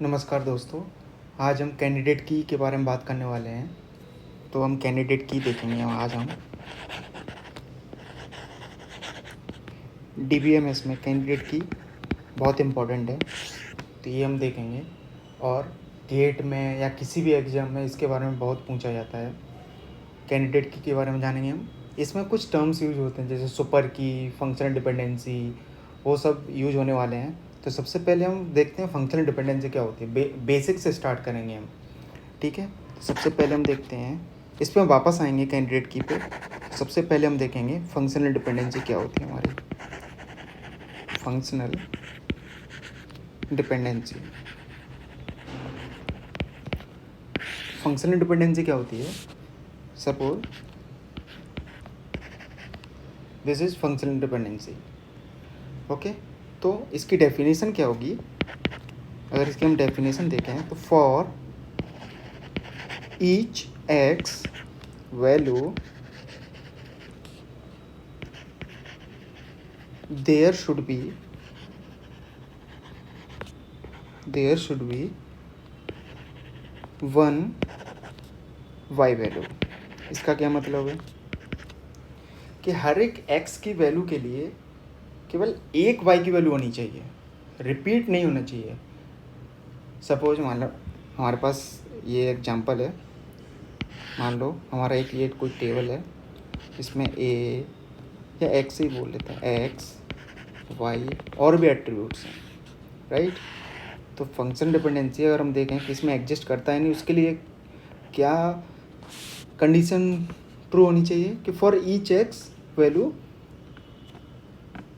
नमस्कार दोस्तों। आज हम कैंडिडेट की के बारे में बात करने वाले हैं। तो हम कैंडिडेट की देखेंगे। आज हम डीबीएमएस में कैंडिडेट की बहुत इम्पोर्टेंट है, तो ये हम देखेंगे। और गेट में या किसी भी एग्ज़ाम में इसके बारे में बहुत पूछा जाता है। कैंडिडेट की के बारे में जानेंगे हम। इसमें कुछ टर्म्स यूज होते हैं जैसे सुपर की, फंक्शनल डिपेंडेंसी, वो सब यूज होने वाले हैं। तो सबसे पहले हम देखते हैं फंक्शनल डिपेंडेंसी क्या होती है। बेसिक से स्टार्ट करेंगे हम, ठीक है। तो सबसे पहले हम देखते हैं, इस पर हम वापस आएंगे कैंडिडेट की पे। सबसे पहले हम देखेंगे फंक्शनल डिपेंडेंसी क्या होती है हमारी। फंक्शनल डिपेंडेंसी, फंक्शनल डिपेंडेंसी क्या होती है? Suppose this is functional dependency, okay. तो इसकी डेफिनेशन क्या होगी? अगर इसकी हम डेफिनेशन देखें तो for each x value there should be one y value. इसका क्या मतलब है कि हर एक x की वैल्यू के लिए केवल एक y की वैल्यू होनी चाहिए, रिपीट नहीं होना चाहिए। सपोज मान लो हमारे पास ये एग्जांपल है। मान लो हमारा एक ये कोई टेबल है, इसमें a या x ही बोल लेता है, x y और भी एट्रीब्यूट्स हैं, राइट। तो फंक्शन डिपेंडेंसी अगर हम देखें कि इसमें एग्जिस्ट करता है नहीं, उसके लिए क्या कंडीशन ट्रू होनी चाहिए कि फॉर ईच एक्स वैल्यू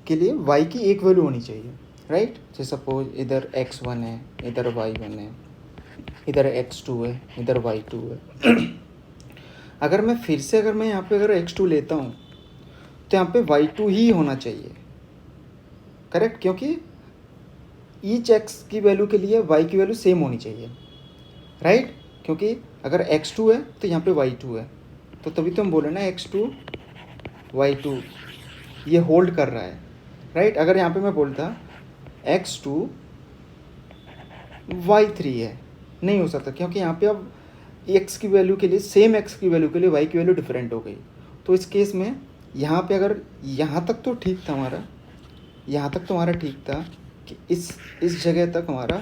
के लिए y की एक वैल्यू होनी चाहिए, राइट। जैसे सपोज इधर x1 है, इधर y1 है, इधर x2 है, इधर y2 है। अगर मैं फिर से यहाँ पे अगर x2 लेता हूँ तो यहाँ पे y2 ही होना चाहिए, करेक्ट, क्योंकि ईच एक्स की वैल्यू के लिए y की वैल्यू सेम होनी चाहिए, राइट। क्योंकि अगर x2 है तो यहाँ पे y2 है, तो तभी तो हम बोले ना x2 y2 ये होल्ड कर रहा है, राइट। अगर यहाँ पे मैं बोलता x2 y3 है, नहीं हो सकता, क्योंकि यहाँ पे अब x की वैल्यू के लिए, सेम x की वैल्यू के लिए y की वैल्यू डिफरेंट हो गई। तो इस केस में यहाँ पे अगर यहाँ तक तो ठीक था हमारा, यहाँ तक तो हमारा ठीक था कि इस जगह तक हमारा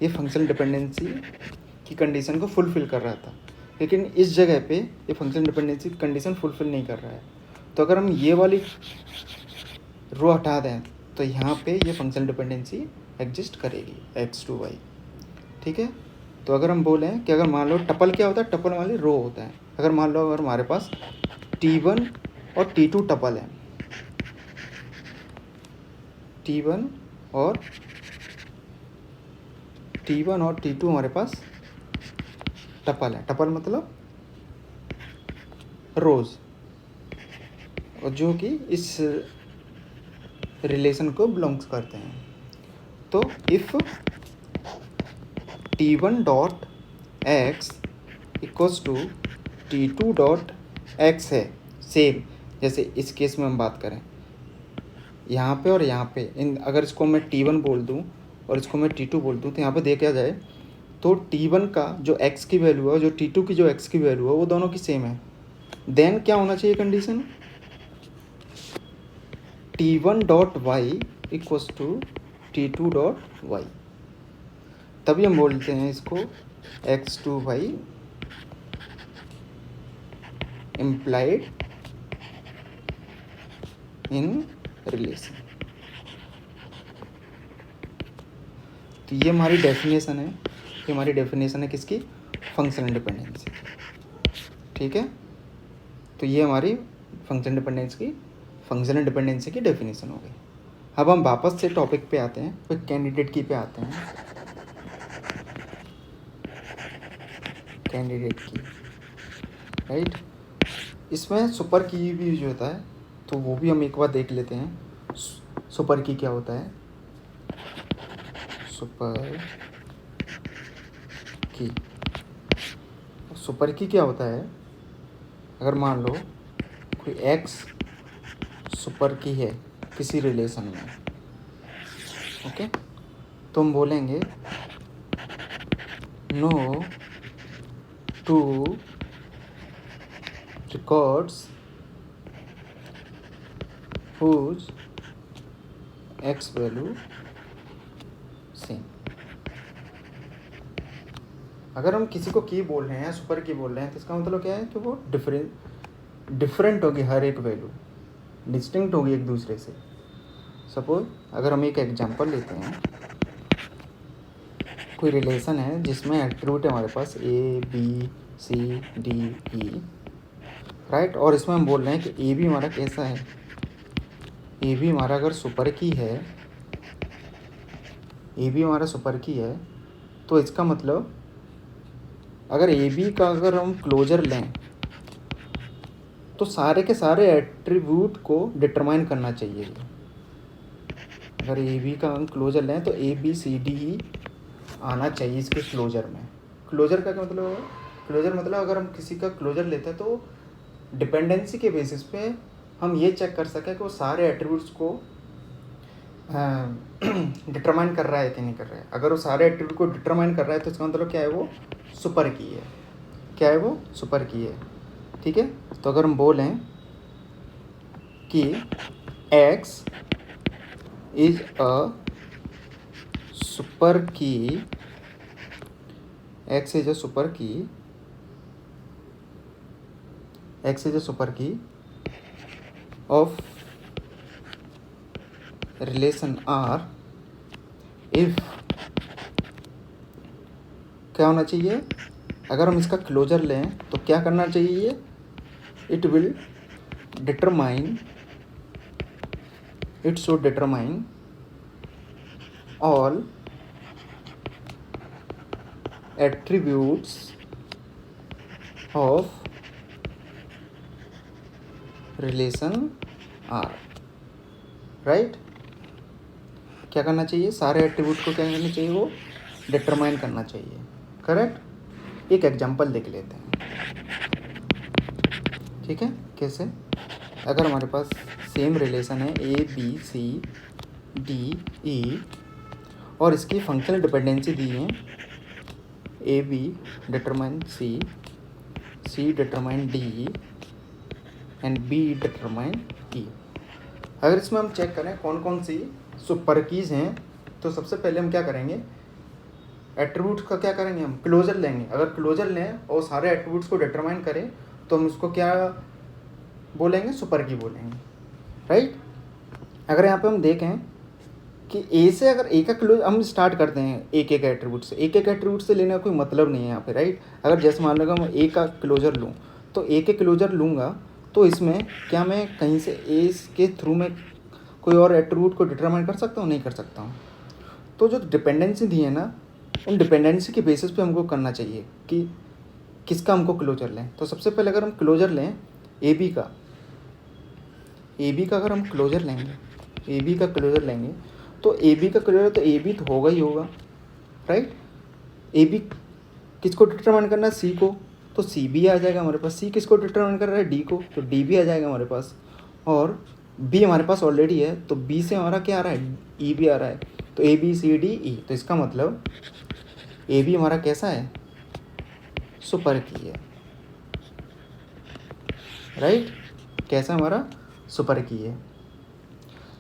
ये फंक्शनल डिपेंडेंसी की कंडीशन को फुलफ़िल कर रहा था, लेकिन इस जगह पे ये फंक्शनल डिपेंडेंसी की कंडीशन फुलफ़िल नहीं कर रहा है। तो अगर हम ये वाली रो हटा दें तो यहाँ पे ये फंक्शनल डिपेंडेंसी एग्जिस्ट करेगी x2y, ठीक है। तो अगर हम बोलें कि अगर मान लो टपल क्या होता है, टपल वाली रो होता है। अगर मान लो अगर हमारे पास t1 और t2 टपल है, t1 और t2 हमारे पास टपल है। टपल मतलब रोज़, और जो कि इस रिलेशन को बिलोंग्स करते हैं। तो if t1 dot X equals to t2 dot X है, सेम जैसे इस केस में हम बात करें यहाँ पे और यहाँ पे, इन अगर इसको मैं t1 बोल दूँ और इसको मैं t2 बोल दूँ तो यहाँ पे देखा जाए तो t1 का जो x की वैल्यू है और जो t2 की जो x की वैल्यू है वो दोनों की सेम है। देन क्या होना चाहिए condition, t1 dot Y equals to t2 dot Y, तभी हम बोलते हैं इसको x2y इम्प्लाइड इन रिलेशन। तो ये हमारी डेफिनेशन है, ये हमारी डेफिनेशन है किसकी? फंक्शनल डिपेंडेंसी, ठीक है। तो ये हमारी फंक्शनल डिपेंडेंसी की डेफिनेशन हो गई। अब हम वापस से टॉपिक पे आते हैं, फिर कैंडिडेट की पे आते हैं। कैंडिडेट की, राइट। इसमें सुपर की भी यूज होता है, तो वो भी हम एक बार देख लेते हैं। सुपर की क्या होता है? सुपर की क्या होता है? अगर मान लो कोई एक्स सुपर की है किसी रिलेशन में, ओके, तो हम बोलेंगे no two records whose x value same. अगर हम किसी को की बोल रहे हैं, सुपर की बोल रहे हैं, तो इसका मतलब क्या है कि वो डिफरेंट होगी, हर एक वैल्यू डिस्टिंक्ट होगी एक दूसरे से। सपोज अगर हम एक एग्जांपल लेते हैं, कोई रिलेशन है जिसमें एट्रीब्यूट है हमारे पास A B C D E, right, और इसमें हम बोल रहे हैं कि ए बी हमारा कैसा है, ए बी हमारा अगर सुपर की है, ए बी हमारा सुपर की है, तो इसका मतलब अगर ए बी का अगर हम क्लोजर लें तो सारे के सारे एट्रीब्यूट को डिटरमाइन करना चाहिए। अगर ए बी का हम क्लोजर लें तो ए बी सी डी ई आना चाहिए इसके क्लोजर में। क्लोजर का क्या मतलब है? क्लोजर मतलब अगर हम किसी का क्लोजर लेते हैं तो डिपेंडेंसी के बेसिस पे हम ये चेक कर सकें कि वो सारे एट्रीब्यूट्स को डिटरमाइन कर रहा है कि नहीं कर रहा है। अगर वो सारे एट्रीब्यूट को डिटरमाइन कर रहा है तो इसका मतलब क्या है, वो सुपर की है। क्या है वो? सुपर की है। ठीक है, तो अगर हम बोलें कि x इज अ सुपर की, x इज अ सुपर की, x इज अ सुपर की ऑफ रिलेशन R इफ, क्या होना चाहिए, अगर हम इसका क्लोजर लें तो क्या करना चाहिए, it will determine, it should determine all attributes of relation R, right. क्या करना चाहिए, सारे एट्रीब्यूट को क्या करना चाहिए, वो डिटरमाइन करना चाहिए। करेक्ट। एक एग्जांपल देख लेते हैं। ठीक है, कैसे? अगर हमारे पास सेम रिलेशन है ए बी सी डी ई और इसकी फंक्शनल डिपेंडेंसी दी है, A B determine C, C determine D and B determine E. अगर इसमें हम चेक करें कौन कौन सी सुपर कीज़ हैं, तो सबसे पहले हम क्या करेंगे, एट्रीब्यूट्स का क्या करेंगे, हम क्लोजर लेंगे। अगर क्लोजर लें और सारे एट्रीब्यूट्स को डिटरमाइन करें तो हम उसको क्या बोलेंगे, सुपर की बोलेंगे, राइट। अगर यहाँ पे हम देखें कि ए से, अगर ए का क्लोज हम स्टार्ट करते हैं एक एक एट्रीब्यूट से, एक एक एट्रीब्यूट से लेने का कोई मतलब नहीं है यहाँ पे, राइट। अगर जैसे मान लो मैं ए का क्लोजर लूँ तो ए के क्लोजर लूँगा तो इसमें क्या मैं कहीं से ए के थ्रू में कोई और एट्रीब्यूट को डिटरमाइन कर सकता हूँ? नहीं कर सकता हूँ। तो जो डिपेंडेंसी दी है ना, उन डिपेंडेंसी के बेसिस पे हमको करना चाहिए कि किसका हमको क्लोजर लें। तो सबसे पहले अगर हम क्लोजर लें ए बी का, ए बी का अगर हम क्लोजर लेंगे, ए बी का क्लोजर लेंगे तो ए बी का क्लोजर तो ए बी तो होगा ही होगा, राइट। ए बी किसको डिटरमाइन करना है, सी को, तो सी भी आ जाएगा हमारे पास। सी किसको डिटरमाइन कर रहा है, डी को, तो डी भी आ जाएगा हमारे पास। और बी हमारे पास ऑलरेडी है तो बी से हमारा क्या आ रहा है, ई भी आ रहा है। तो ए बी सी डी ई, तो इसका मतलब ए बी हमारा कैसा है, सुपर की है, राइट। कैसा हमारा, सुपर की है।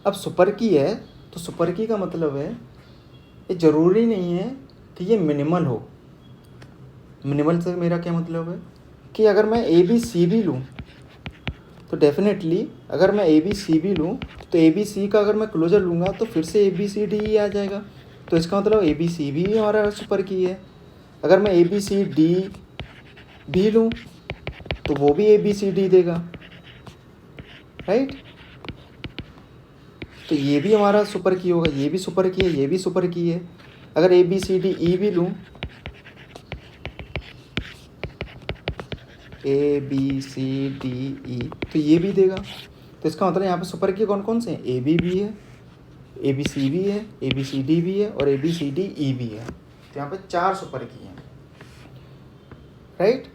अब सुपर की है तो सुपर की का मतलब है ये ज़रूरी नहीं है कि ये मिनिमल हो। मिनिमल से मेरा क्या मतलब है कि अगर मैं ए बी सी भी लूँ तो डेफिनेटली अगर मैं ए बी सी भी लूँ तो ए बी सी का अगर मैं क्लोजर लूँगा तो फिर से ए बी सी डी ई आ जाएगा। तो इसका मतलब ए बी सी भी हमारा सुपर की है। अगर मैं ए बी सी डी भी लूँ तो वो भी ए बी सी डी देगा, राइट। तो ये भी हमारा सुपर की होगा, ये भी सुपर की है, ये भी सुपर की है। अगर ए बी सी डी ई भी लूँ, ए बी सी डी ई, तो ये भी देगा। तो इसका मतलब यहाँ पे सुपर की कौन कौन से हैं, ए बी भी है, ए बी सी भी है, ए बी सी डी भी है और ए बी सी डी ई भी है। तो यहाँ पे 4 सुपर की हैं, राइट।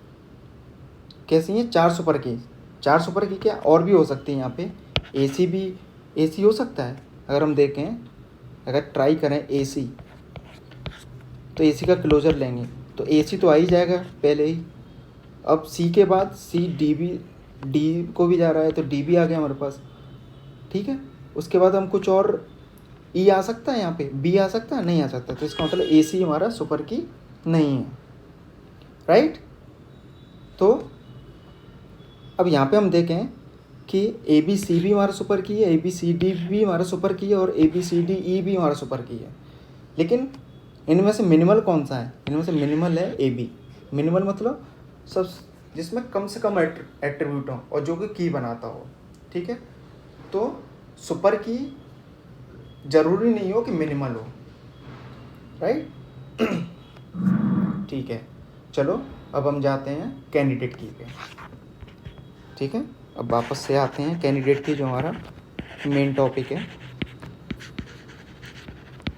कैसी हैं, 4 सुपर की। 4 सुपर की क्या और भी हो सकती है यहाँ पे, ए सी भी, ए सी हो सकता है। अगर हम देखें, अगर ट्राई करें ए सी, तो ए सी का क्लोजर लेंगे तो ए सी तो आ ही जाएगा पहले ही। अब सी के बाद सी डी को भी जा रहा है, तो डी भी आ गया हमारे पास, ठीक है। उसके बाद हम कुछ और ई आ सकता है यहाँ पे, बी आ सकता है, नहीं आ सकता, तो इसका मतलब ए सी हमारा सुपर की नहीं है, राइट। तो अब यहाँ पे हम देखें कि ए बी सी भी हमारा सुपर की है, ए बी सी डी भी हमारा सुपर की है, और ए बी सी डी ई भी हमारा सुपर की है। लेकिन इनमें से मिनिमल कौन सा है? इनमें से मिनिमल है ए बी। मिनिमल मतलब सब जिसमें कम से कम एट्रीब्यूट हो और जो कि की बनाता हो, ठीक है। तो सुपर की ज़रूरी नहीं हो कि मिनिमल हो, राइट। ठीक है, चलो अब हम जाते हैं कैंडिडेट की पे, ठीक है। अब वापस से आते हैं कैंडिडेट की, जो हमारा मेन टॉपिक है।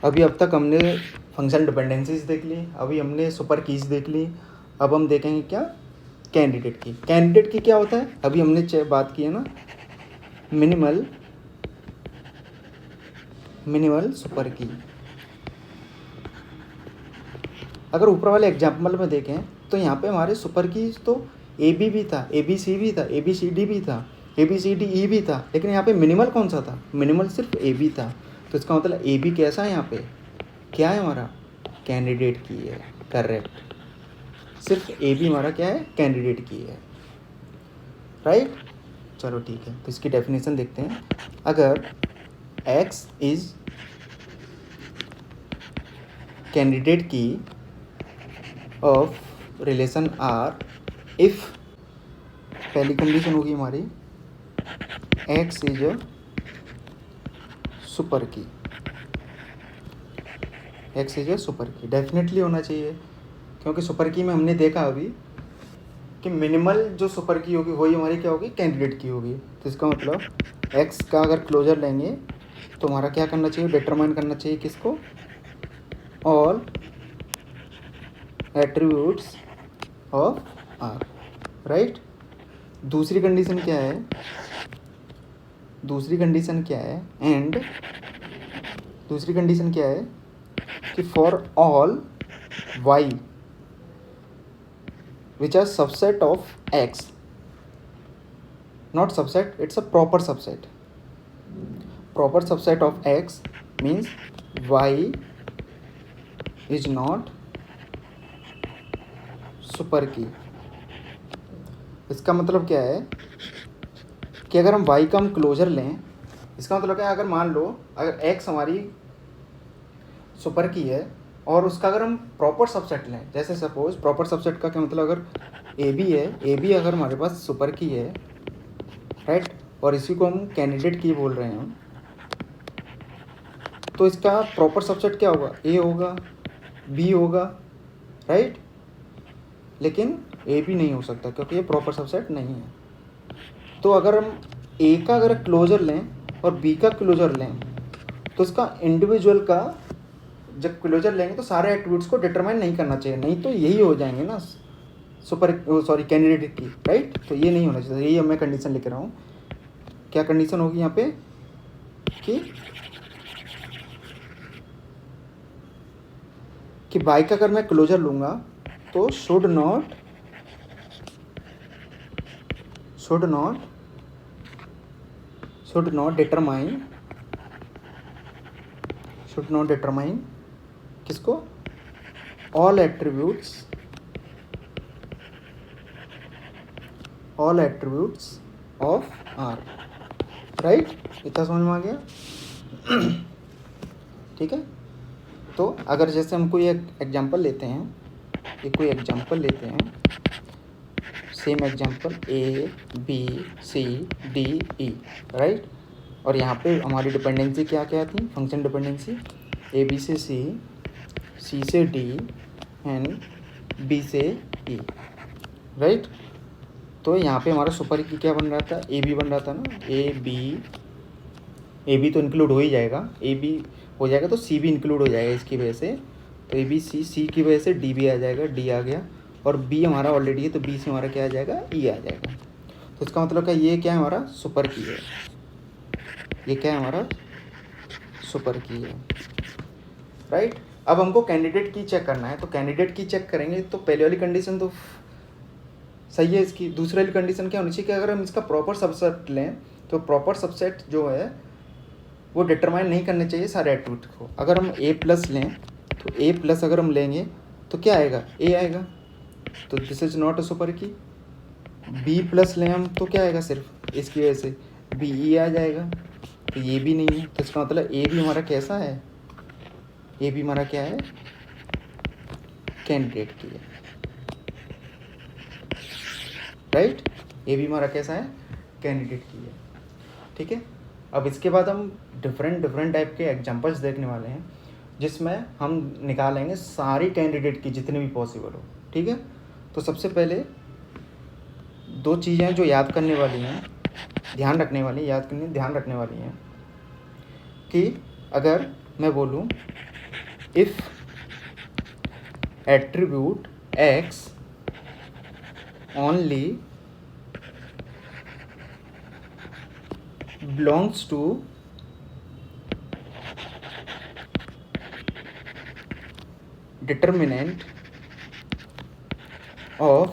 अभी अब तक हमने फंक्शन डिपेंडेंसीज देख ली, अभी हमने सुपर कीज देख ली। अब हम देखेंगे क्या, कैंडिडेट की। कैंडिडेट की क्या होता है? अभी हमने बात की है ना, मिनिमल सुपर की। अगर ऊपर वाले एग्जाम्पल में देखें तो यहाँ पे हमारे सुपर की तो ए बी भी था, ए बी सी भी था, ए बी सी डी भी था, ए बी सी डी ई भी था, लेकिन यहाँ पे मिनिमल कौन सा था? मिनिमल सिर्फ ए बी था। तो इसका मतलब ए बी कैसा है? यहाँ पे क्या है हमारा? कैंडिडेट की है, करेक्ट। सिर्फ ए बी हमारा क्या है? कैंडिडेट की है, राइट। चलो ठीक है, तो इसकी डेफिनेशन देखते हैं। अगर एक्स इज कैंडिडेट की ऑफ रिलेशन आर इफ, पहली कंडीशन होगी हमारी एक्स इज अ सुपर की। एक्स इज अ सुपर की डेफिनेटली होना चाहिए, क्योंकि सुपर की में हमने देखा अभी कि मिनिमल जो सुपर की होगी वही हमारी क्या होगी? कैंडिडेट की होगी। तो इसका मतलब एक्स का अगर क्लोजर लेंगे तो हमारा क्या करना चाहिए? डिटरमाइन करना चाहिए किसको? All attributes of R, right. दूसरी कंडीशन क्या है? दूसरी कंडीशन क्या है? एंड दूसरी कंडीशन क्या है कि for all Y which are subset of x, not subset, it's a proper subset. Proper subset of x means y is not super key. इसका मतलब क्या है कि अगर हम y का हम क्लोजर लें, इसका मतलब क्या है? अगर मान लो अगर x हमारी सुपर की है और उसका अगर हम प्रॉपर सबसेट लें, जैसे सपोज प्रॉपर सबसेट का क्या मतलब, अगर ए बी है, ए बी अगर हमारे पास सुपर की है, राइट, और इसी को हम कैंडिडेट की बोल रहे हैं, तो इसका प्रॉपर सबसेट क्या होगा? ए होगा, बी होगा, राइट। लेकिन ए बी नहीं हो सकता क्योंकि ये प्रॉपर सबसेट नहीं है। तो अगर हम ए का अगर क्लोजर लें और बी का क्लोजर लें तो इसका इंडिविजुअल का जब क्लोजर लेंगे तो सारे एट्रीब्यूट्स को डिटरमाइन नहीं करना चाहिए, नहीं तो यही हो जाएंगे ना कैंडिडेट की, राइट। तो ये नहीं होना चाहिए, यही मैं कंडीशन लिख रहा हूँ। क्या कंडीशन होगी यहाँ पे कि बाई का अगर मैं क्लोजर लूँगा तो शुड नॉट डिटरमाइन किसको? All attributes of R, right. इतना समझ में आ गया? ठीक है। तो अगर जैसे हम कोई एक एग्जांपल लेते हैं, same example A B C D E, right. और यहाँ पे हमारी डिपेंडेंसी क्या क्या थी? फंक्शन डिपेंडेंसी ए बी से सी से डी एंड बी से ई, राइट। तो यहाँ पे हमारा सुपर की क्या बन रहा था? ए बी बन रहा था ना, ए बी तो इंक्लूड हो ही जाएगा, ए बी हो जाएगा तो सी भी इंक्लूड हो जाएगा इसकी वजह से, तो ए बी सी की वजह से डी भी आ जाएगा, डी आ गया, और बी हमारा ऑलरेडी है तो बी से हमारा क्या आ जाएगा? ई आ जाएगा। तो इसका मतलब क्या, ये क्या है? हमारा सुपर की है। ये क्या है? हमारा सुपर की है, राइट। अब हमको कैंडिडेट की चेक करना है, तो कैंडिडेट की चेक करेंगे तो पहले वाली कंडीशन तो सही है इसकी। दूसरी वाली कंडीशन क्या होनी चाहिए कि अगर हम इसका प्रॉपर सबसेट लें तो प्रॉपर सबसेट जो है वो डिटरमाइन नहीं करने चाहिए सारे एट्रीब्यूट को। अगर हम ए प्लस लें तो ए प्लस अगर हम लेंगे तो क्या आएगा, ए आएगा, तो this is not a super की। बी प्लस लें हम तो क्या आएगा, सिर्फ इसकी वजह से बी ई आ जाएगा, तो ये भी नहीं है। तो इसका मतलब ए भी हमारा कैसा है, ए भी हमारा क्या है, कैंडिडेट की है, राइट। ए भी हमारा कैसा है, कैंडिडेट की है, ठीक है। अब इसके बाद हम डिफरेंट टाइप के एग्जांपल्स देखने वाले हैं जिसमें हम निकालेंगे सारी कैंडिडेट की जितनी भी पॉसिबल हो, ठीक है। तो सबसे पहले दो चीज़ें जो याद करने वाली हैं, ध्यान रखने वाली हैं कि अगर मैं बोलूँ if attribute x only belongs to determinant of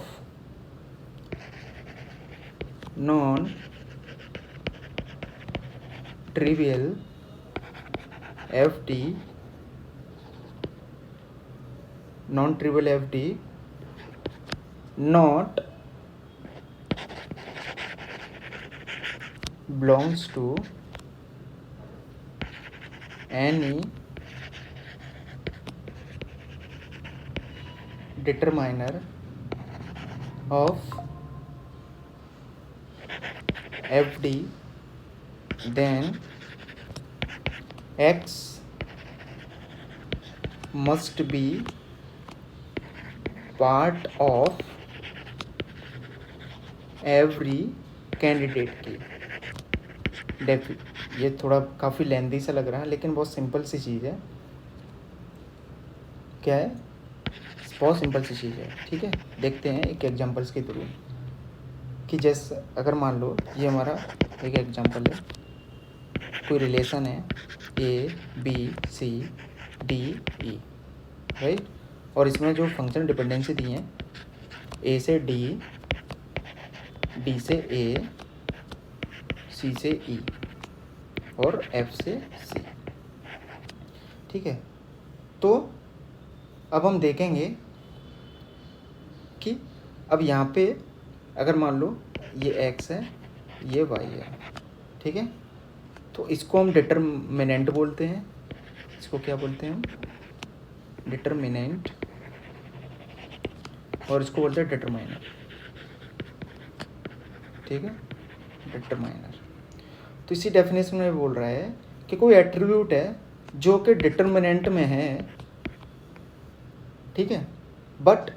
non-trivial FD not belongs to any determiner of FD, then X must be part of every candidate की। ये थोड़ा काफ़ी लेंदी सा लग रहा है लेकिन बहुत सिंपल सी चीज़ है। क्या है, बहुत सिंपल सी चीज़ है, ठीक है। देखते हैं एक एग्जांपल्स के थ्रू कि जैसे अगर मान लो ये हमारा एक एग्जांपल है, कोई रिलेशन है A B C D E, right. और इसमें जो फंक्शन डिपेंडेंसी दी है ए से डी, डी से ए, सी से ई और एफ से सी, ठीक है। तो अब हम देखेंगे कि अब यहाँ पे अगर मान लो ये एक्स है, ये वाई है, ठीक है। तो इसको हम डिटरमिनेंट बोलते हैं, इसको क्या बोलते हैं हम, डिटरमिनेंट, और इसको बोलते हैं डिटरमाइनर, ठीक है, डिटरमाइनर। तो इसी डेफिनेशन में बोल रहा है कि कोई एट्रीब्यूट है जो कि डिटरमिनेंट में है, ठीक है, बट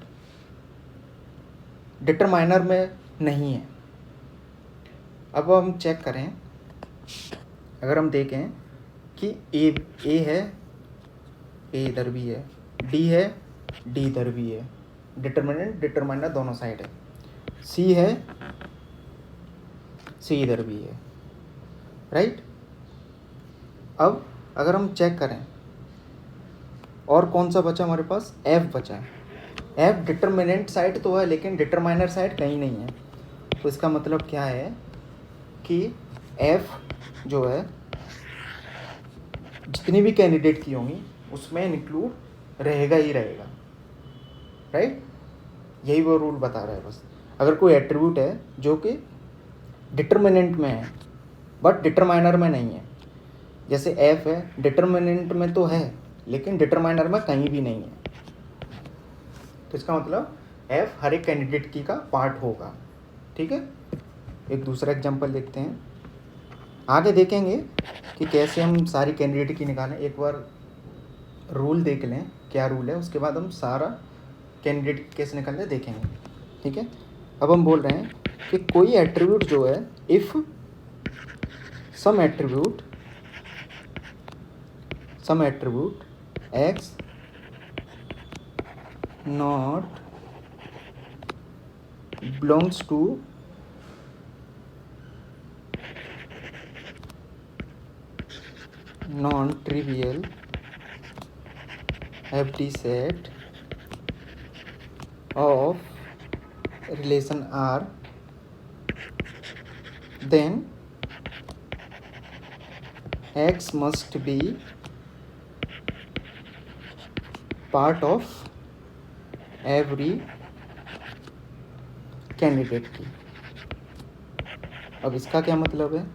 डिटरमाइनर में नहीं है। अब हम चेक करें, अगर हम देखें कि ए है, ए इधर भी है, डी है, डी इधर भी है, डिटरमिनेंट डिटरमाइनर दोनों साइड है, सी है, सी इधर भी है, राइट। अब अगर हम चेक करें और कौन सा बचा हमारे पास, एफ बचा है। एफ डिटरमिनेंट साइड तो है लेकिन डिटरमाइनर साइड कहीं नहीं है। तो इसका मतलब क्या है कि एफ जो है जितनी भी कैंडिडेट की होंगी उसमें इंक्लूड रहेगा ही रहेगा, राइट। यही वो रूल बता रहा है बस। अगर कोई एट्रीब्यूट है जो कि डिटरमिनेंट में है बट डिटरमाइनर में नहीं है, जैसे एफ है, डिटरमिनेंट में तो है लेकिन डिटरमाइनर में कहीं भी नहीं है, तो इसका मतलब एफ हर एक कैंडिडेट की का पार्ट होगा, ठीक है। एक दूसरा एग्जांपल देखते हैं, आगे देखेंगे कि कैसे हम सारी कैंडिडेट की निकालें। एक बार रूल देख लें क्या रूल है, उसके बाद हम सारा कैंडिडेट कैसे निकालते देखेंगे, ठीक है। अब हम बोल रहे हैं कि कोई एट्रीब्यूट जो है, if some attribute X not belongs to non-trivial FD set of relation R, then X must be part of every candidate की। अब इसका क्या मतलब है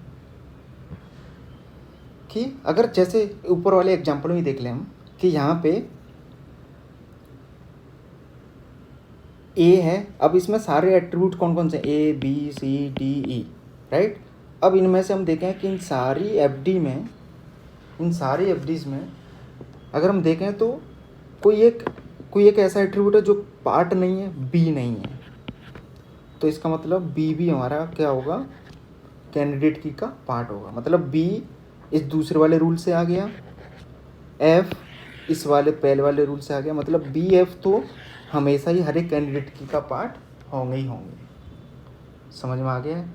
कि अगर जैसे ऊपर वाले एग्जाम्पल में देख लें हम कि यहाँ पे ए है, अब इसमें सारे एट्रीब्यूट कौन कौन से A B C D E, right. अब इनमें से हम देखें कि इन सारी एफडीज में अगर हम देखें तो कोई एक ऐसा एट्रीब्यूट है जो पार्ट नहीं है, बी नहीं है, तो इसका मतलब बी भी हमारा क्या होगा, कैंडिडेट की का पार्ट होगा। मतलब बी इस दूसरे वाले रूल से आ गया, एफ इस वाले पहले वाले रूल से आ गया, मतलब बी एफ तो हमेशा ही हर एक कैंडिडेट की का पार्ट होंगे ही होंगे। समझ में आ गया है?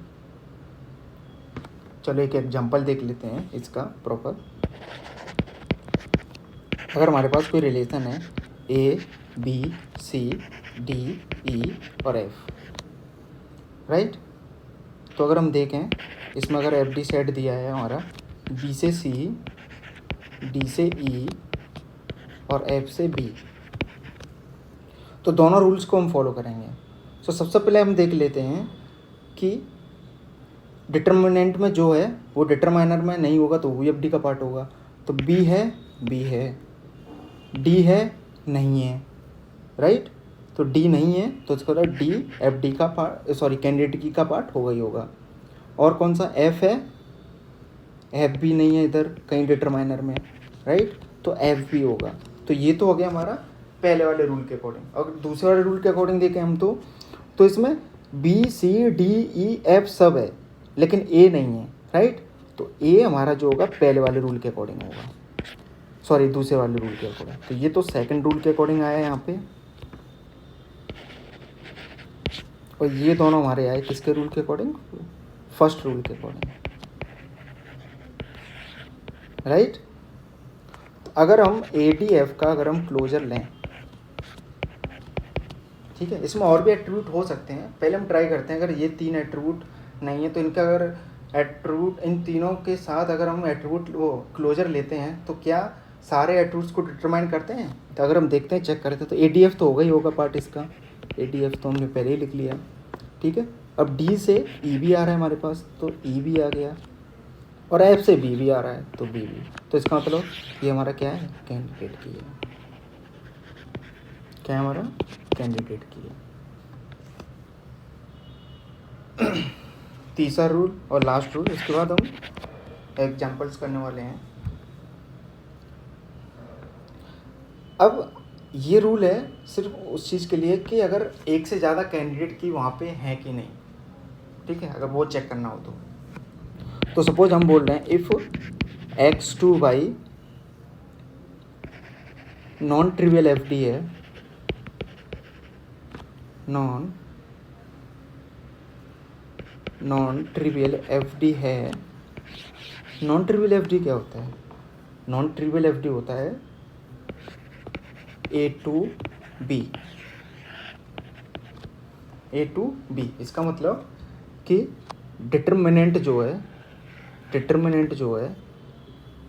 चलो एक एग्जांपल देख लेते हैं इसका प्रॉपर। अगर हमारे पास कोई रिलेशन है ए बी सी डी ई और एफ, राइट, तो अगर हम देखें इसमें अगर एफ डी सेट दिया है हमारा बी से सी, डी से ई और एफ से बी, तो दोनों रूल्स को हम फॉलो करेंगे। तो सबसे पहले हम देख लेते हैं कि डिटर्मिनेंट में जो है वो डिटरमाइनर में नहीं होगा तो वो एफ डी का पार्ट होगा। तो बी है, डी है, नहीं है, राइट, तो डी नहीं है तो इसका मतलब डी एफ डी का पार्ट, सॉरी कैंडिडेट की का पार्ट होगा ही होगा। और कौन सा एफ है, एफ भी नहीं है इधर कहीं डिटरमाइनर में, राइट, तो एफ भी होगा। तो ये तो हो गया हमारा पहले वाले रूल के अकॉर्डिंग। और दूसरे वाले रूल के अकॉर्डिंग देखें हम तो इसमें B C D E F सब है लेकिन ए नहीं है, राइट, तो ए हमारा जो होगा पहले वाले रूल के अकॉर्डिंग होगा, सॉरी दूसरे वाले रूल के अकॉर्डिंग। तो ये तो सेकंड रूल के अकॉर्डिंग आया है यहाँ पे, और ये दोनों हमारे आए किसके रूल के अकॉर्डिंग, फर्स्ट रूल के अकॉर्डिंग, राइट। अगर हम ADF का अगर हम क्लोजर लें, ठीक है, इसमें और भी एट्रीब्यूट हो सकते हैं, पहले हम ट्राई करते हैं। अगर ये तीन एट्रीब्यूट नहीं है तो इनका अगर एट्रीब्यूट इन तीनों के साथ अगर हम एट्रीब्यूट वो क्लोजर लेते हैं तो क्या सारे एट्रीब्यूट्स को डिटरमाइन करते हैं। तो अगर हम देखते हैं, चेक करते हैं, तो ADF तो होगा ही होगा पार्ट इसका, ADF तो हमने पहले ही लिख लिया, ठीक है। अब D से E भी आ रहा है हमारे पास तो E भी आ गया, और F से B भी आ रहा है तो B भी, तो इसका मतलब ये हमारा क्या है, कैंडिडेट की है, क्या है हमारा, कैंडिडेट की है। तीसरा रूल और लास्ट रूल, इसके बाद हम एग्जांपल्स करने वाले हैं। अब ये रूल है सिर्फ उस चीज़ के लिए कि अगर एक से ज़्यादा कैंडिडेट की वहाँ पे है कि नहीं, ठीक है, अगर वो चेक करना हो तो सपोज हम बोल रहे हैं if x2y non trivial FD है, नॉन ट्रिवियल FD है। नॉन ट्रिवियल FD क्या होता है, नॉन ट्रिवियल FD होता है A to B। इसका मतलब कि डिटरमिनेंट जो है,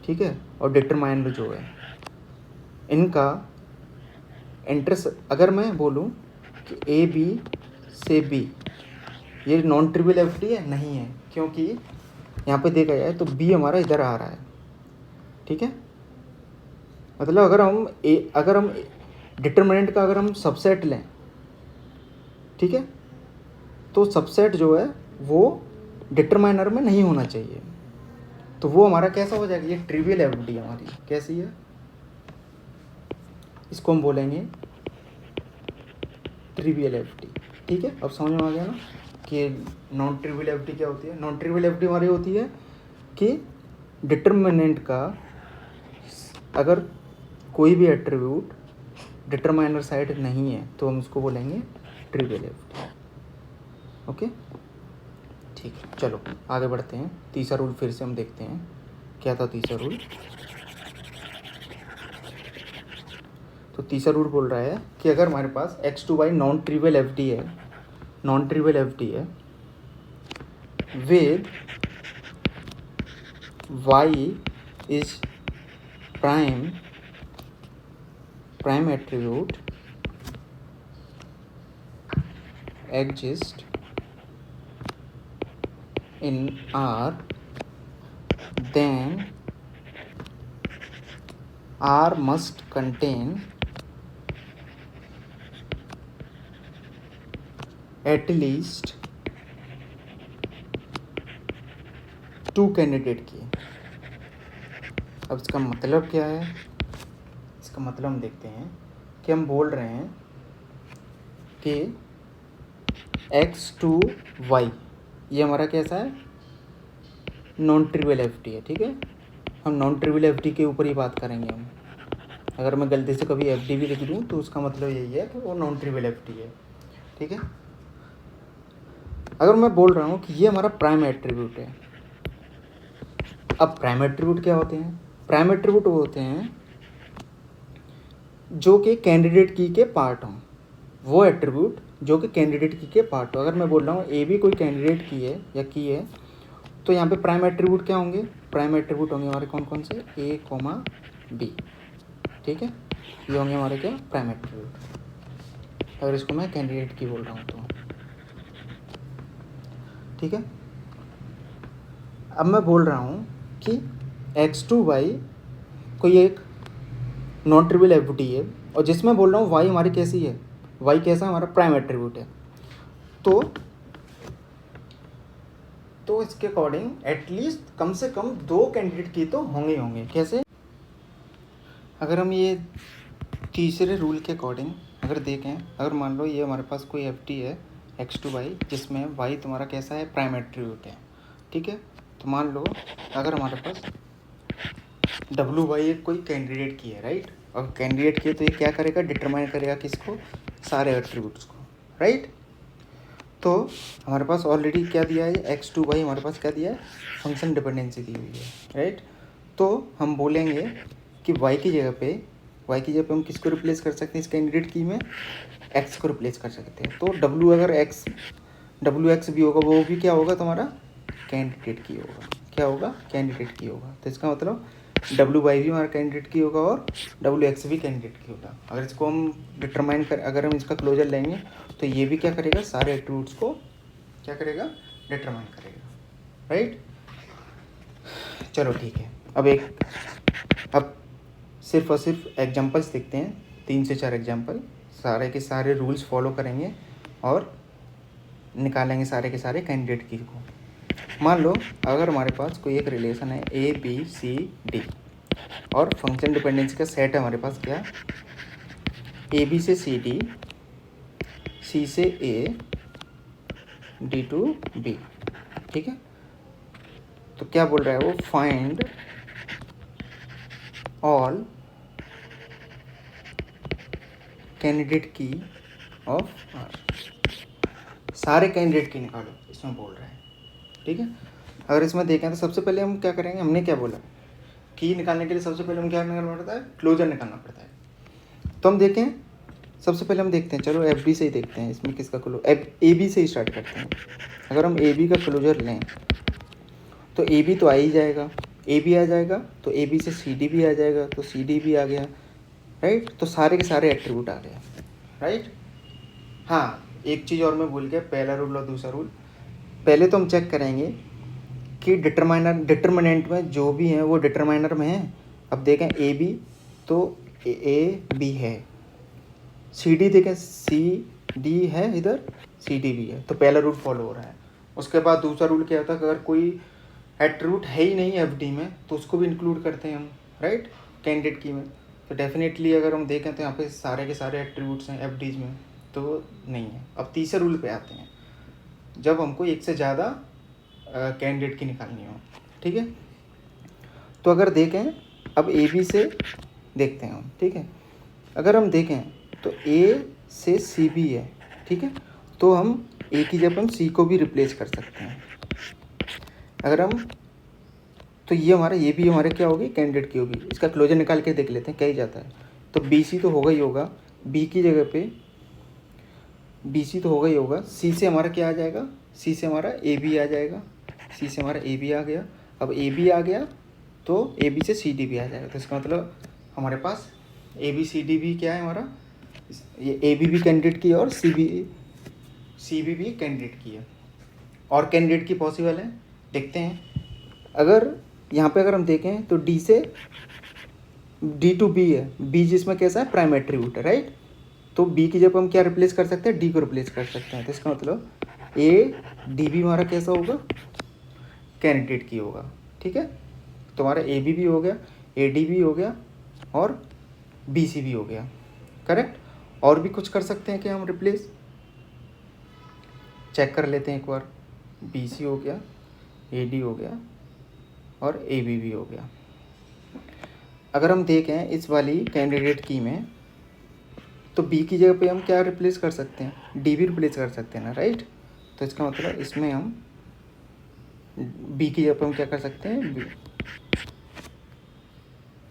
ठीक है, और डिटरमाइनर जो है, इनका अगर मैं बोलूं कि A B से B ये नॉन ट्रिवियल FD है, नहीं है, क्योंकि यहाँ पे देखा जाए तो B हमारा इधर आ रहा है, ठीक है। मतलब अगर हम डिटरमिनेंट का अगर हम सबसेट लें, ठीक है, तो सबसेट जो है वो डिटरमाइनर में नहीं होना चाहिए, तो वो हमारा कैसा हो जाएगा, ये ट्रिवियल FD हमारी कैसी है, इसको हम बोलेंगे ट्रिवियल FD, ठीक है। अब समझ में आ गया ना कि नॉन ट्रिवियल FD क्या होती है। नॉन ट्रिवियल FD हमारी होती है कि डिटरमिनेंट का अगर कोई भी एट्रीब्यूट डिटरमाइनर साइड नहीं है तो हम उसको बोलेंगे ट्रिवियल FD, ओके, ठीक है। चलो आगे बढ़ते हैं, तीसरा रूल फिर से हम देखते हैं क्या था तीसरा रूल। तो तीसरा रूल बोल रहा है कि अगर हमारे पास x2y नॉन ट्रिवियल एफडी है, with y is prime attribute exist in R, then R must contain at least 2 candidate की। अब इसका मतलब क्या है? इसका मतलब हम देखते हैं कि हम बोल रहे हैं कि x2y ये हमारा कैसा है? नॉन ट्रिवियल एफडी है, ठीक है। हम नॉन ट्रिवियल एफडी के ऊपर ही बात करेंगे हम। अगर मैं गलती से कभी एफडी भी लिख दूँ तो उसका मतलब यही है कि वो नॉन ट्रिवियल एफडी है, ठीक है। अगर मैं बोल रहा हूँ कि ये हमारा प्राइम एट्रीब्यूट है। अब प्राइम एट्रीब्यूट क्या होते हैं? प्राइम एट्रीब्यूट वो होते हैं जो कि कैंडिडेट की के पार्ट हों, वो एट्रीब्यूट जो कि कैंडिडेट की के पार्ट हो। अगर मैं बोल रहा हूँ ए भी कोई कैंडिडेट की है या की है, तो यहाँ पे प्राइम एट्रीब्यूट क्या होंगे? प्राइम एट्रीब्यूट होंगे हमारे कौन कौन से? ए कोमा बी, ठीक है। ये होंगे हमारे क्या? Prime attribute. अगर इसको मैं कैंडिडेट की बोल रहा हूँ तो, ठीक है। अब मैं बोल रहा हूँ कि x2y कोई एक नॉन ट्रिवियल एफडी है और जिसमें बोल रहा हूँ y हमारी कैसी है? y कैसा हमारा प्राइम एट्रीब्यूट है। तो इसके अकॉर्डिंग एटलीस्ट कम से कम 2 कैंडिडेट की तो होंगे ही होंगे। कैसे? अगर हम ये तीसरे रूल के अकॉर्डिंग अगर देखें, अगर मान लो ये हमारे पास कोई एफडी है x2y जिसमें y तुम्हारा कैसा है? प्राइम एट्रीब्यूट है, ठीक है। तो मान लो अगर हमारे पास WY कोई कैंडिडेट की है, राइट। और कैंडिडेट की है तो ये क्या करेगा? डिटरमाइन करेगा किसको? सारे एट्रीब्यूट्स को, राइट। तो हमारे पास ऑलरेडी क्या दिया है? x2y हमारे पास क्या दिया है? फंक्शन डिपेंडेंसी दी हुई है, राइट। तो हम बोलेंगे कि y की जगह पे हम किसको रिप्लेस कर सकते हैं इस कैंडिडेट की में? x को रिप्लेस कर सकते हैं। तो w अगर x भी होगा वो भी क्या होगा तुम्हारा? कैंडिडेट की होगा। क्या होगा? कैंडिडेट की होगा। तो इसका मतलब WY भी हमारा कैंडिडेट की होगा और WX भी कैंडिडेट की होगा। अगर इसको हम डिटरमाइन कर, अगर हम इसका क्लोजर लेंगे तो ये भी क्या करेगा? सारे एट्रीब्यूट्स को क्या करेगा? डिटरमाइन करेगा, राइट। चलो ठीक है। अब सिर्फ और सिर्फ एग्जांपल्स देखते हैं, 3 से 4 एग्जांपल। सारे के सारे रूल्स फॉलो करेंगे और निकालेंगे सारे के सारे कैंडिडेट की को। मान लो अगर हमारे पास कोई एक रिलेशन है ABCD और फंक्शन डिपेंडेंसी का सेट है हमारे पास क्या? AB से CD, C से A, D to B, ठीक है। तो क्या बोल रहा है वो? फाइंड ऑल कैंडिडेट की ऑफ R। सारे कैंडिडेट की निकालो, इसमें बोल रहा है, ठीक है। अगर इसमें देखें तो सबसे पहले हम क्या करेंगे? हमने क्या बोला? की निकालने के लिए सबसे पहले हम क्या निकालना पड़ता है? क्लोजर निकालना पड़ता है। तो हम देखें, सबसे पहले हम देखते हैं, चलो FB से ही देखते हैं। इसमें किसका AB से ही स्टार्ट करते हैं। अगर हम AB का क्लोजर लें तो AB तो आ ही जाएगा, AB आ जाएगा, तो AB से CD भी आ जाएगा, तो CD भी आ गया, राइट। तो सारे के सारे एट्रीब्यूट आ गए, राइट। हाँ, एक चीज़ और मैं भूल गया, पहला रूल और दूसरा रूल। पहले तो हम चेक करेंगे कि डिटरमिनेंट में जो भी हैं वो डिटरमाइनर में है। अब देखें AB तो AB है, CD देखें CD है, इधर CD भी है, तो पहला रूल फॉलो हो रहा है। उसके बाद दूसरा रूल क्या होता है? अगर कोई एट्रीब्यूट है ही नहीं FD में तो उसको भी इंक्लूड करते हैं हम, राइट, कैंडिडेट की में। तो डेफिनेटली अगर हम देखें तो यहाँ पे सारे के सारे एट्रीब्यूट्स हैं FDs में, तो नहीं है। अब तीसरे रूल पे आते हैं, जब हमको एक से ज़्यादा कैंडिडेट की निकालनी हो, ठीक है। तो अगर देखें, अब AB से देखते हैं हम, ठीक है। अगर हम देखें तो A से CB है, ठीक है। तो हम A की जगह हम C को भी रिप्लेस कर सकते हैं। अगर हम, तो ये भी हमारे क्या होगी? कैंडिडेट की होगी। इसका क्लोजर निकाल के देख लेते हैं क्या ही जाता है। तो बी सी तो होगा ही होगा, बी की जगह पे बी सी तो होगा ही होगा, सी से हमारा क्या आ जाएगा, सी से हमारा ए बी आ जाएगा, सी से हमारा ए बी आ गया। अब ए बी आ गया तो ए बी से सी डी भी आ जाएगा। तो इसका मतलब हमारे पास ए बी सी डी भी क्या है हमारा, ये ए बी भी कैंडिडेट की है और सी बी भी कैंडिडेट की है। और कैंडिडेट की पॉसिबल है, देखते हैं। अगर यहाँ पे अगर हम देखें तो डी से डी टू बी है, बी जिसमें कैसा है, प्राइम एट्रीब्यूट है, राइट। तो बी की जब हम क्या रिप्लेस कर सकते हैं, डी को रिप्लेस कर सकते हैं। तो इसका मतलब ए डी बी हमारा कैसा होगा, कैंडिडेट की होगा, ठीक है। तो हमारा ए बी भी हो गया, ए डी भी हो गया और बी सी भी हो गया, करेक्ट। और भी कुछ कर सकते हैं क्या हम रिप्लेस, चेक कर लेते हैं एक बार। बी सी हो गया, ए डी हो गया और ए बी भी हो गया। अगर हम देखें इस वाली कैंडिडेट की में, तो बी की जगह पे हम क्या रिप्लेस कर सकते हैं, डी भी रिप्लेस कर सकते हैं ना, राइट। तो इसका मतलब इसमें हम बी की जगह पे हम क्या कर सकते हैं,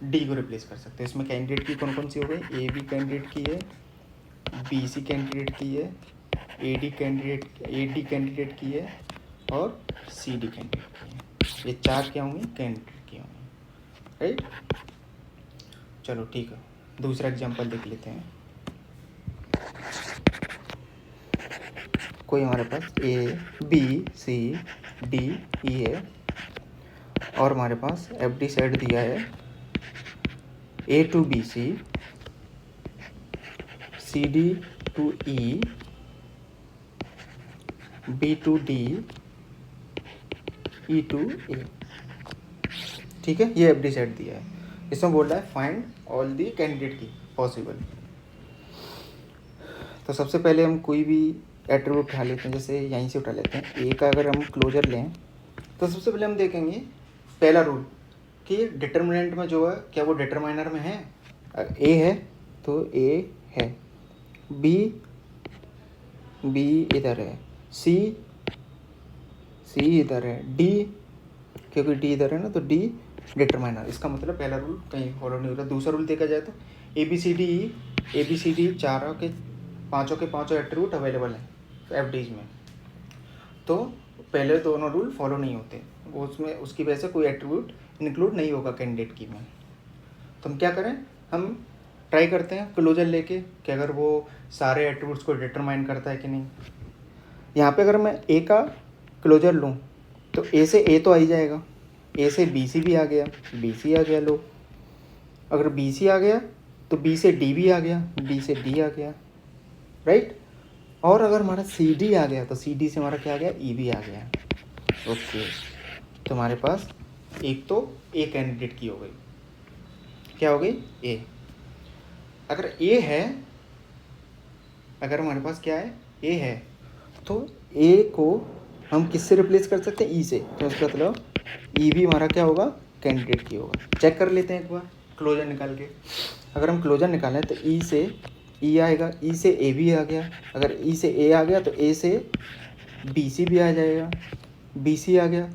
डी को रिप्लेस कर सकते हैं। इसमें कैंडिडेट की कौन कौन सी हो गई, ए बी कैंडिडेट की है, बी सी कैंडिडेट की है, ए डी कैंडिडेट की है और सी डी कैंडिडेट की है। ये चार क्या होंगी, कैंडिडेट की होंगी, राइट। चलो ठीक है, दूसरा एग्जांपल देख लेते हैं। कोई हमारे पास ए बी सी डी ई है और हमारे पास एफ डी सेट दिया है A to B C D to E, B to D, E to A, ठीक है। ये एफ डी सेट दिया है, इसमें बोल रहा है फाइंड ऑल दी कैंडिडेट की पॉसिबल। तो सबसे पहले हम कोई भी एट्रीब्यूट उठा लेते हैं, जैसे यहीं से उठा लेते हैं। ए का अगर हम क्लोजर लें तो सबसे पहले हम देखेंगे पहला रूल कि डिटर्मिनेंट में जो है क्या वो डिटरमाइनर में है। ए है तो ए है, बी इधर है, सी इधर है, डी क्योंकि डी इधर है ना तो डी डिटरमाइनर। इसका मतलब पहला रूल कहीं फॉलो नहीं हो रहा। दूसरा रूल देखा जाए तो ए बी सी डी चारों के पाँचों एट्रीब्यूट अवेलेबल हैं एफ डीज में, तो पहले दोनों रूल फॉलो नहीं होते, वो उसमें उसकी वजह से कोई एट्रीब्यूट इंक्लूड नहीं होगा कैंडिडेट की में। तो हम क्या करें, हम ट्राई करते हैं क्लोजर लेके कि अगर वो सारे एट्रीब्यूट्स को डिटरमाइन करता है कि नहीं। यहाँ पे अगर मैं ए का क्लोजर लूँ तो ए से ए तो आ ही जाएगा, ए से बी सी भी आ गया, बी सी आ गया, लो अगर बी सी आ गया तो बी से डी भी आ गया, बी से डी आ गया, राइट। और अगर हमारा सी डी आ गया तो सी डी से हमारा क्या आ गया, ई भी आ गया, ओके। तो हमारे पास एक तो ए कैंडिडेट की हो गई, क्या हो गई, ए। अगर ए है, अगर हमारे पास क्या है, ए है, तो ए को हम किससे रिप्लेस कर सकते हैं, ई से। तो इसका मतलब ई भी हमारा क्या होगा, कैंडिडेट की होगा। चेक कर लेते हैं एक बार क्लोजर निकाल के। अगर हम क्लोजर निकालें तो ई से ई आएगा, ई से ए भी आ गया, अगर ई से ए आ गया तो ए से बी सी भी आ जाएगा, बी सी आ गया,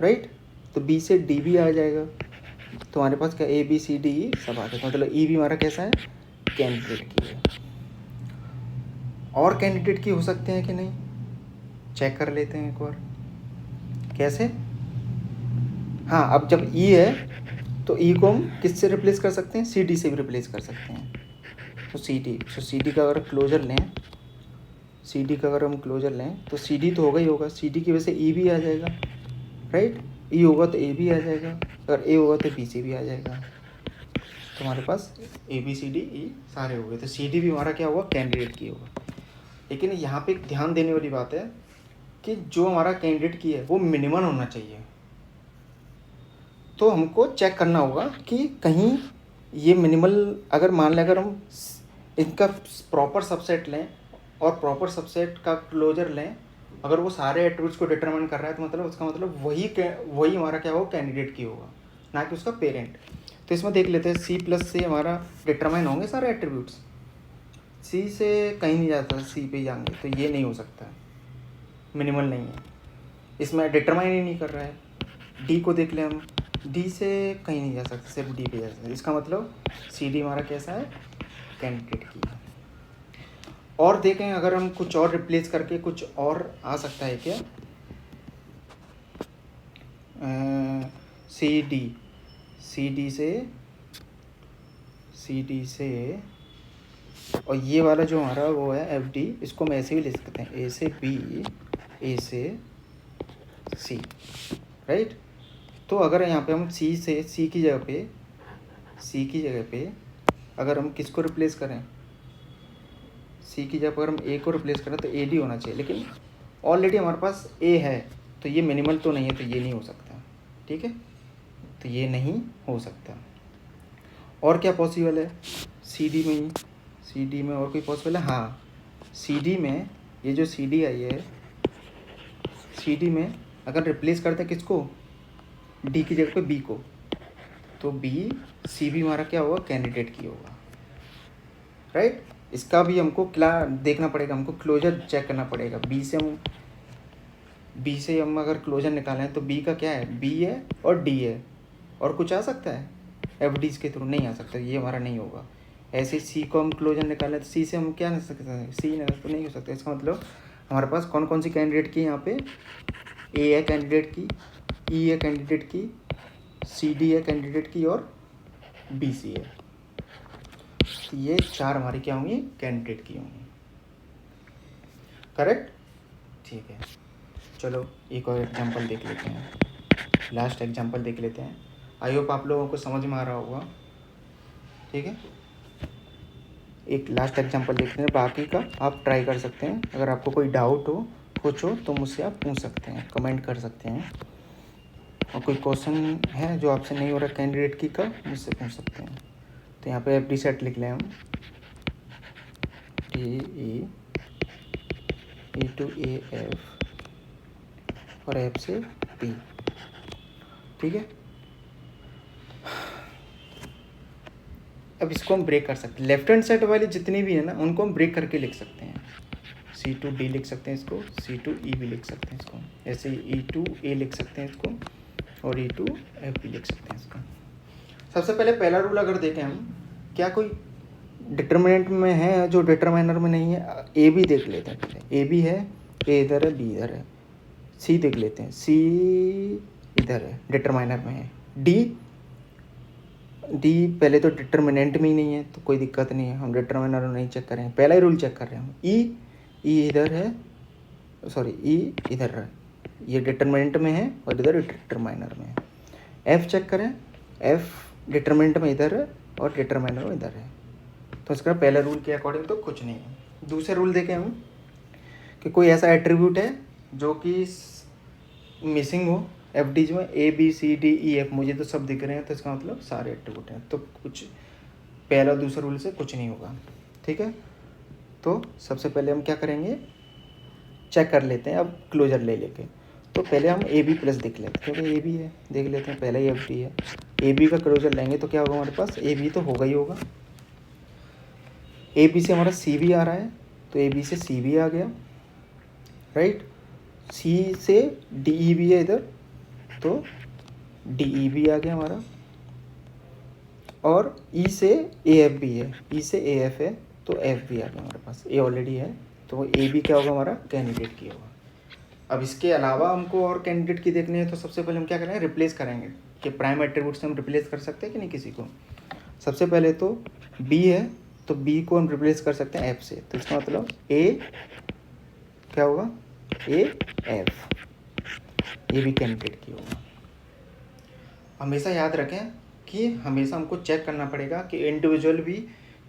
राइट। तो बी से डी भी आ जाएगा, तो हमारे पास क्या ए बी सी डी ई सब आ गया। मतलब ई भी हमारा कैसा है, कैंडिडेट की है। और कैंडिडेट की हो सकते हैं कि नहीं, चेक कर लेते हैं एक बार। कैसे, हाँ, अब जब ई है तो ई को हम किससे रिप्लेस कर सकते हैं, सी डी से भी रिप्लेस कर सकते हैं। तो सी डी का अगर क्लोजर लें, सी डी का अगर हम क्लोजर लें तो सी डी तो होगा ही होगा, सी डी की वजह से ई भी आ जाएगा, राइट। ई होगा तो ए भी आ जाएगा, अगर ए होगा तो बी सी भी आ जाएगा। तो हमारे पास ए बी सी डी ई सारे हो गए, तो सी डी भी हमारा क्या हुआ, कैंडिडेट की होगा। लेकिन यहाँ पे एक ध्यान देने वाली बात है कि जो हमारा कैंडिडेट की है वो मिनिमम होना चाहिए। तो हमको चेक करना होगा कि कहीं ये मिनिमल, अगर मान लें अगर हम इनका प्रॉपर सबसेट लें और प्रॉपर सबसेट का क्लोजर लें, अगर वो सारे एट्रीब्यूट्स को डिटरमाइन कर रहा है तो मतलब उसका मतलब वही हमारा क्या होगा, कैंडिडेट की होगा, ना कि उसका पेरेंट। तो इसमें देख लेते हैं सी प्लस से हमारा डिटरमाइन होंगे सारे एट्रीब्यूट्स, सी से कहीं नहीं जाता, सी पे ही जाएंगे, तो ये नहीं हो सकता, मिनिमल नहीं है, इसमें डिटरमाइन ही नहीं कर रहा है। डी को देख लें हम, डी से कहीं नहीं जा सकते, सिर्फ डी पे जा सकते। इसका मतलब सी डी हमारा कैसा है, कैंडिडेट की है। और देखें अगर हम कुछ और रिप्लेस करके कुछ और आ सकता है क्या, सी डी से और ये वाला जो हमारा वो है एफ डी, इसको हम ऐसे भी लिख सकते हैं, ए से बी, ए से सी, राइट। तो अगर यहाँ पे हम सी की जगह पे अगर हम किसको रिप्लेस करें, सी की जगह पर हम ए को रिप्लेस करें तो ए डी होना चाहिए, लेकिन ऑलरेडी हमारे पास ए है तो ये मिनिमल तो नहीं है, तो ये नहीं हो सकता, ठीक है, तो ये नहीं हो सकता। और क्या पॉसिबल है, सी डी में और कोई पॉसिबल है, हाँ सी डी में ये जो सी डी आई है, सी डी में अगर रिप्लेस करते हैं किसको, डी की जगह पे बी को, तो बी सी बी हमारा क्या होगा, कैंडिडेट की होगा, राइट। इसका भी हमको क्या देखना पड़ेगा, हमको क्लोजर चेक करना पड़ेगा। बी से हम अगर क्लोजर निकालें तो बी का क्या है, बी है और डी है, और कुछ आ सकता है एफ डीज के थ्रू, नहीं आ सकता, ये हमारा नहीं होगा। ऐसे सी को हम क्लोजर निकालें तो सी से हम क्या निकाल सकते हैं, सी तो नहीं हो सकता। इसका मतलब हमारे पास कौन कौन सी कैंडिडेट की, यहाँ पे ए है कैंडिडेट की, ई है कैंडिडेट की, सी डी है कैंडिडेट की, और बी सी है। तो ये चार हमारी क्या होंगी, कैंडिडेट की होंगी, करेक्ट, ठीक है। चलो एक और एग्जांपल देख लेते हैं, लास्ट एग्जांपल देख लेते हैं। आई होप आप लोगों को समझ में आ रहा होगा, ठीक है। एक लास्ट एग्जांपल देखते हैं, बाकी का आप ट्राई कर सकते हैं। अगर आपको कोई डाउट हो कुछ हो तो मुझसे आप पूछ सकते हैं, कमेंट कर सकते हैं, और कोई क्वेश्चन है जो आपसे नहीं हो रहा कैंडिडेट की का, मुझसे पूछ सकते हैं। तो यहाँ पे एफ डी सेट लिख लें हम, D E to A F और एफ से पी, ठीक है। अब इसको हम ब्रेक कर सकते हैं, लेफ्ट हैंड साइड वाली जितनी भी है ना उनको हम ब्रेक करके लिख सकते हैं। सी टू डी लिख सकते हैं इसको, सी टू ई भी लिख सकते हैं इसको, ऐसे ई टू ए लिख सकते हैं इसको, और ई टू एफ भी लिख सकते हैं इसको। सबसे पहले पहला रूल अगर देखें हम, क्या कोई डिटर्मिनेंट में है जो डिटरमाइनर में नहीं है, ए भी देख लेते हैं पहले, ए भी है, ए इधर है, बी इधर है, सी देख लेते हैं, सी इधर है डिटरमाइनर में है, डी पहले तो डिटर्मिनेंट में ही नहीं है तो कोई दिक्कत नहीं है, हम डिटर्मिनर नहीं चेक करेंगे, पहला ही रूल चेक कर रहे हैं हम। ई इधर है, सॉरी ई इधर है, ये डिटर्मिनेंट में है और इधर डिटरमाइनर में है। एफ चेक करें, एफ डिटर्मिनेंट में इधर है और डिटरमाइनर में इधर है, तो इसका पहला रूल के अकॉर्डिंग तो कुछ नहीं है। दूसरे रूल देखें हम कि कोई ऐसा एट्रीब्यूट है जो कि मिसिंग हो एफ डीज में, A B C D E F मुझे तो सब दिख रहे हैं, तो इसका मतलब सारे एट्रीब्यूट हैं, तो कुछ पहला दूसरा रूल से कुछ नहीं होगा, ठीक है। तो सबसे पहले हम क्या करेंगे, चेक कर लेते हैं अब क्लोजर ले लेके। तो पहले हम ए बी प्लस देख लेते हैं, क्योंकि ए बी है, देख लेते हैं, पहले ही एफ डी है, ए बी का क्लोजर लेंगे तो क्या होगा हमारे पास, ए बी तो होगा ही होगा। ए बी से हमारा सी बी आ रहा है, तो ए बी से सी बी आ गया, राइट। सी से डी ई बी है इधर, तो डी ई बी आ गया हमारा, और ई से ए एफ भी है, ई से ए एफ है तो एफ भी आ गया हमारे पास, ए ऑलरेडी है, तो ए बी क्या होगा हमारा, कैंडिडेट की होगा। अब इसके अलावा हमको और कैंडिडेट की देखनी है, तो सबसे पहले हम क्या करेंगे, रिप्लेस करेंगे कि प्राइम एट्रीब्यूट से हम रिप्लेस कर सकते हैं कि नहीं किसी को। सबसे पहले तो बी है, तो बी को हम रिप्लेस कर सकते हैं एफ से, तो इसका मतलब ए क्या होगा, ए एफ, ये भी कैंडिडेट की होगा। हमेशा याद रखें कि हमेशा हमको चेक करना पड़ेगा कि इंडिविजुअल भी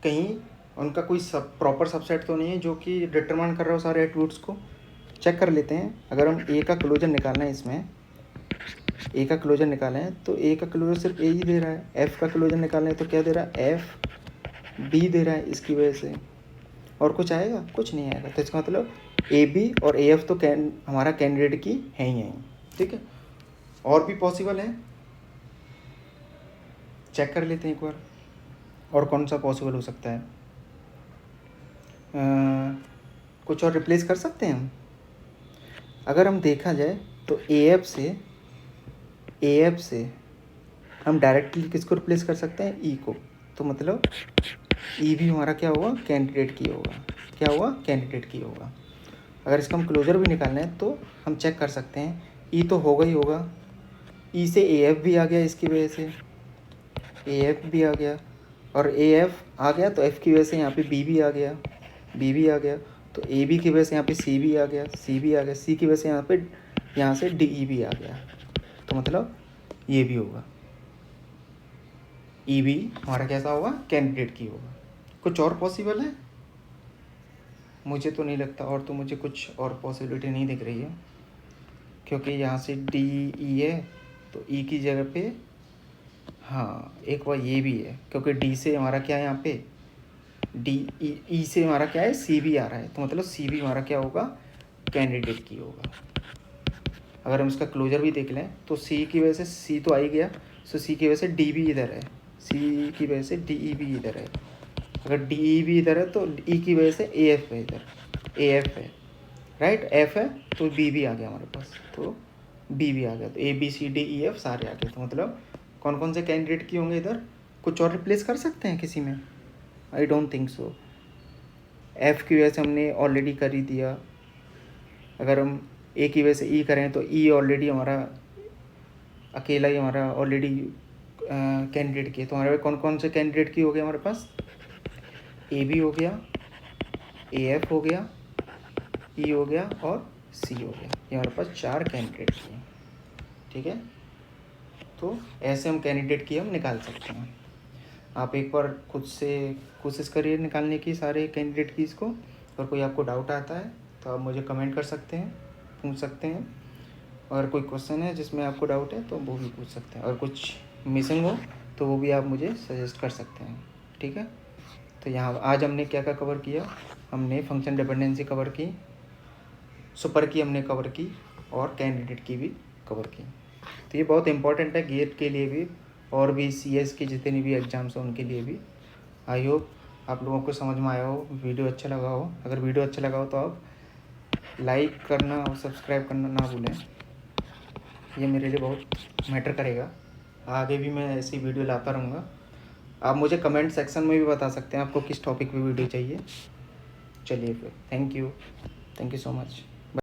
कहीं उनका कोई प्रॉपर सबसेट तो नहीं है जो कि डिटरमाइन कर रहा हो सारे एट्रीब्यूट्स को। चेक कर लेते हैं, अगर हम ए का क्लोजर निकालना है, इसमें ए का क्लोजर निकालें तो ए का क्लोजर सिर्फ ए ही दे रहा है, एफ का क्लोजर निकालना है तो क्या दे रहा है, एफ बी दे रहा है, इसकी वजह से और कुछ आएगा, कुछ नहीं आएगा। तो इसका मतलब ए बी और ए एफ तो हमारा कैंडिडेट की है ही है, ठीक है। और भी पॉसिबल है, चेक कर लेते हैं एक बार, और कौन सा पॉसिबल हो सकता है। कुछ और रिप्लेस कर सकते हैं हम, अगर हम देखा जाए तो ए एफ से हम डायरेक्टली किसको रिप्लेस कर सकते हैं, ई को। तो मतलब ई भी हमारा क्या होगा, कैंडिडेट की होगा। क्या हुआ, कैंडिडेट की होगा। अगर इसका हम क्लोजर भी निकालना है तो हम चेक कर सकते हैं, ई तो होगा ही होगा, ई से ए एफ भी आ गया, इसकी वजह से ए एफ भी आ गया, और ए एफ आ गया तो एफ की वजह से यहाँ पे बी भी आ गया, बी भी आ गया, तो ए बी की वजह से यहाँ पे सी भी आ गया, सी भी आ गया, सी की वजह से यहाँ से डी ई भी आ गया। तो मतलब ये भी होगा, ई भी हमारा कैसा होगा, कैंडिडेट की होगा। कुछ और पॉसिबल है? मुझे तो नहीं लगता, और तो मुझे कुछ और पॉसिबिलिटी नहीं दिख रही है, क्योंकि यहाँ से डी ई है तो ई की जगह पे, हाँ एक बार ये भी है, क्योंकि डी से हमारा क्या है यहाँ पे, डी ई से हमारा क्या है, सी भी आ रहा है, तो मतलब सी भी हमारा क्या होगा, कैंडिडेट की होगा। अगर हम इसका क्लोजर भी देख लें तो सी की वजह से सी तो आ ही गया, सो सी की वजह से डी भी इधर है, सी की वजह से डी ई भी इधर है। अगर डी ई भी इधर है तो ई की वजह से ए एफ है, इधर ए एफ है, राइट, एफ है तो बी भी आ गया हमारे पास, तो बी भी आ गया, तो A B C D E F सारे आ गए। तो मतलब कौन कौन से कैंडिडेट की होंगे इधर? कुछ और रिप्लेस कर सकते हैं किसी में? I don't think so. F की वजह से हमने ऑलरेडी कर ही दिया। अगर हम ए की वजह से ई करें तो ई ऑलरेडी हमारा अकेला ही हमारा ऑलरेडी कैंडिडेट की है। तो हमारे पास कौन कौन से कैंडिडेट की हो गया हमारे पास? ए बी हो गया, ए एफ हो गया, ई हो गया और सी हो गया। ये हमारे पास 4 कैंडिडेट की हैं, ठीक है। तो ऐसे हम कैंडिडेट की हम निकाल सकते हैं। आप एक बार खुद से कोशिश करिए निकालने की सारे कैंडिडेट कीज़ को। और कोई आपको डाउट आता है तो आप मुझे कमेंट कर सकते हैं, पूछ सकते हैं। और कोई क्वेश्चन है जिसमें आपको डाउट है तो वो भी पूछ सकते हैं, और कुछ मिसिंग हो तो वो भी आप मुझे सजेस्ट कर सकते हैं, ठीक है। तो यहाँ आज हमने क्या क्या कवर किया? हमने फंक्शन डिपेंडेंसी कवर की, सुपर की हमने कवर की, और कैंडिडेट की भी कवर की। तो ये बहुत इंपॉर्टेंट है गेट के लिए भी, और भी CS के जितने भी एग्ज़ाम्स हैं उनके लिए भी। आई होप आप लोगों को समझ में आया हो, वीडियो अच्छा लगा हो। अगर वीडियो अच्छा लगा हो तो आप लाइक करना और सब्सक्राइब करना ना भूलें, ये मेरे लिए बहुत मैटर करेगा। आगे भी मैं ऐसी वीडियो लाता रहूँगा। आप मुझे कमेंट सेक्शन में भी बता सकते हैं आपको किस टॉपिक पे वीडियो चाहिए। चलिए फिर, थैंक यू सो मच।